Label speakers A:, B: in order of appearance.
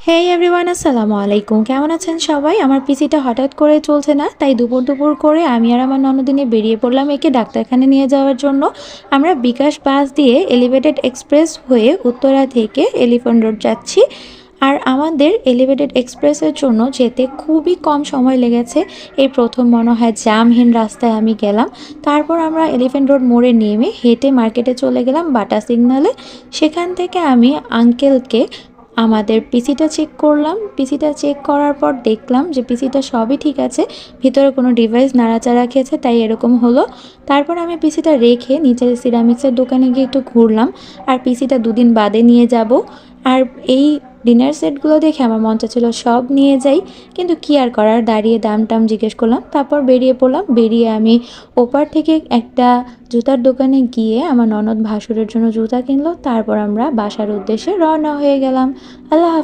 A: হেই everyone, আসসালামু আলাইকুম। কেমন আছেন সবাই? আমার পিসিটা হঠাৎ করে চলছে না, তাই দুপুর দুপুর করে আমি আর আমার ননদিনী বেরিয়ে পড়লাম একে ডাক্তারখানে নিয়ে যাওয়ার জন্য। আমরা বিকাশ বাস দিয়ে এলিভেটেড এক্সপ্রেস হয়ে উত্তরা থেকে এলিফ্যান্ট রোড যাচ্ছি। আর আমাদের এলিভেটেড এক্সপ্রেসের জন্য যেতে খুবই কম সময় লেগেছে। এই প্রথম মনে হয় জ্যামহীন রাস্তায় আমি গেলাম। তারপর আমরা এলিফ্যান্ট রোড মোড়ে নেমে হেঁটে মার্কেটে চলে গেলাম বাটা সিগনালে। সেখান থেকে আমি আঙ্কেলকে আমাদের পিসিটা চেক করলাম। পিসিটা চেক করার পর দেখলাম যে পিসিটা সবই ঠিক আছে, ভিতরে কোনো ডিভাইস নাড়াচাড়া খেয়েছে, তাই এরকম হলো। তারপর আমি পিসিটা রেখে নিচে সিরামিক্সের দোকানে গিয়ে একটু ঘুরলাম। আর পিসিটা দুদিন বাদে নিয়ে যাব। আর এই ডিনার সেটগুলো দেখে আমার মন চাচ্ছিল সব নিয়ে যাই, কিন্তু কি আর করার, দাঁড়িয়ে দাম টাম জিজ্ঞেস করলাম, তারপর বেরিয়ে পড়লাম। বেরিয়ে আমি ওপার থেকে একটা জুতার দোকানে গিয়ে আমার ননদ ভাসুরের জন্য জুতা কিনলো। তারপর আমরা বাসার উদ্দেশ্যে রওনা হয়ে গেলাম। আল্লাহ হাফেজ।